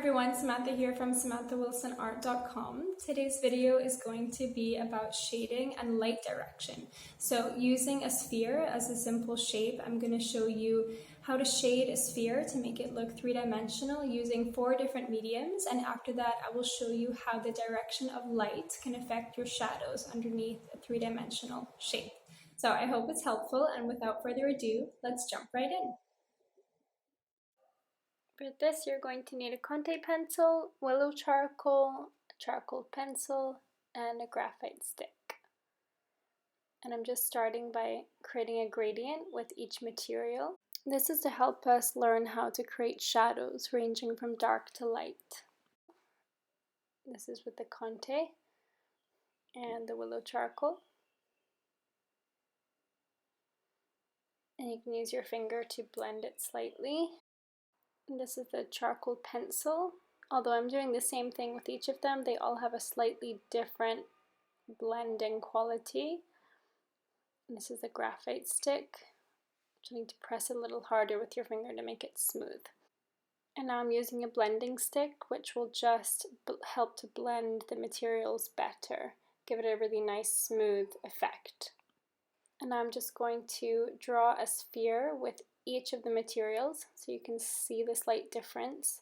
everyone, Samantha here from samanthawilsonart.com. Today's video is going to be about shading and light direction. So using a sphere as a simple shape, I'm going to show you how to shade a sphere to make it look three-dimensional using 4 different mediums, and after that I will show you how the direction of light can affect your shadows underneath a three-dimensional shape. So I hope it's helpful, and without further ado, let's jump right in. For this, you're going to need a conté pencil, willow charcoal, a charcoal pencil, and a graphite stick. And I'm just starting by creating a gradient with each material. This is to help us learn how to create shadows ranging from dark to light. This is with the conté and the willow charcoal. And you can use your finger to blend it slightly. And this is the charcoal pencil. Although I'm doing the same thing with each of them, they all have a slightly different blending quality. And this is the graphite stick, which you need to press a little harder with your finger to make it smooth. And now I'm using a blending stick, which will just help to blend the materials better, give it a really nice smooth effect. And now I'm just going to draw a sphere with each of the materials so you can see the slight difference.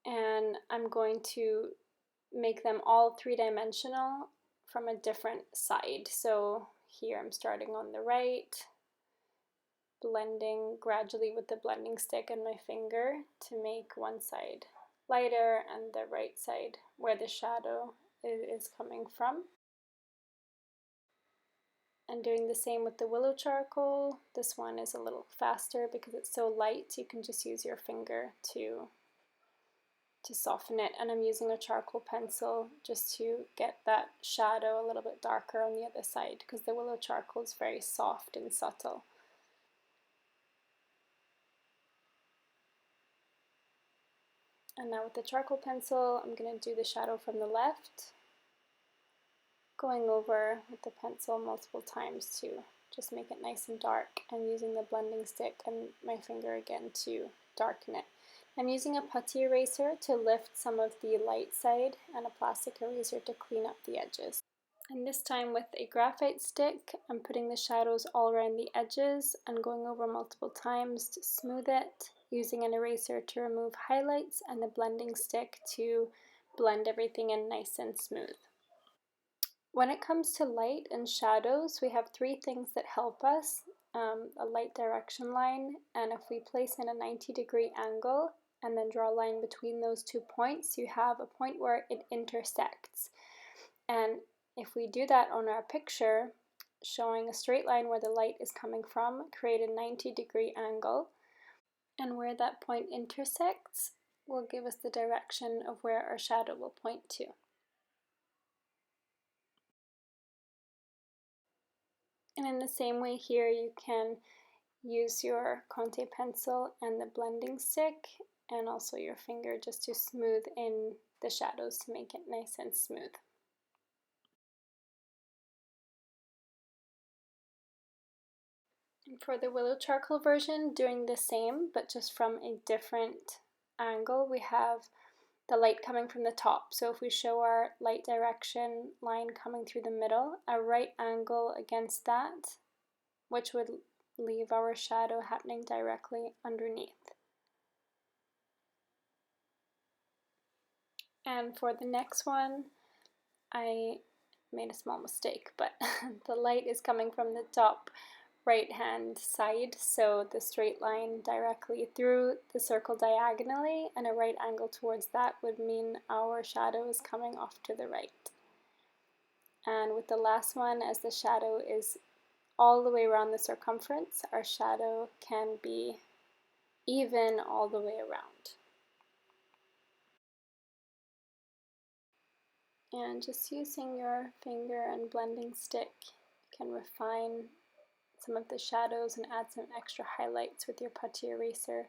And I'm going to make them all three-dimensional from a different side. So here I'm starting on the right, blending gradually with the blending stick and my finger to make one side lighter and the right side where the shadow is coming from. And doing the same with the willow charcoal. This one is a little faster because it's so light, you can just use your finger to soften it. And I'm using a charcoal pencil just to get that shadow a little bit darker on the other side because the willow charcoal is very soft and subtle. And now with the charcoal pencil, I'm going to do the shadow from the left, going over with the pencil multiple times to just make it nice and dark, and using the blending stick and my finger again to darken it. I'm using a putty eraser to lift some of the light side and a plastic eraser to clean up the edges. And this time with a graphite stick, I'm putting the shadows all around the edges and going over multiple times to smooth it, using an eraser to remove highlights and the blending stick to blend everything in nice and smooth. When it comes to light and shadows, we have 3 things that help us. A light direction line, and if we place in a 90-degree angle and then draw a line between those 2 points, you have a point where it intersects. And if we do that on our picture, showing a straight line where the light is coming from, create a 90-degree angle, and where that point intersects will give us the direction of where our shadow will point to. And in the same way here, you can use your conté pencil and the blending stick and also your finger just to smooth in the shadows to make it nice and smooth. And for the willow charcoal version, doing the same but just from a different angle. We have the light coming from the top. So if we show our light direction line coming through the middle, a right angle against that, which would leave our shadow happening directly underneath. And for the next one, I made a small mistake, but the light is coming from the top right hand side, so the straight line directly through the circle diagonally and a right angle towards that would mean our shadow is coming off to the right. And with the last one, as the shadow is all the way around the circumference, our shadow can be even all the way around. And just using your finger and blending stick, you can refine some of the shadows and add some extra highlights with your putty eraser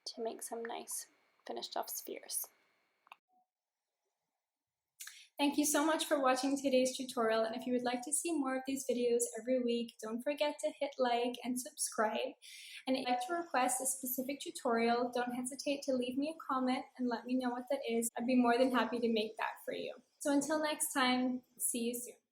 to make some nice finished off spheres. Thank you so much for watching today's tutorial, and if you would like to see more of these videos every week, don't forget to hit like and subscribe. And if you'd like to request a specific tutorial, don't hesitate to leave me a comment and let me know what that is. I'd be more than happy to make that for you. So until next time, see you soon.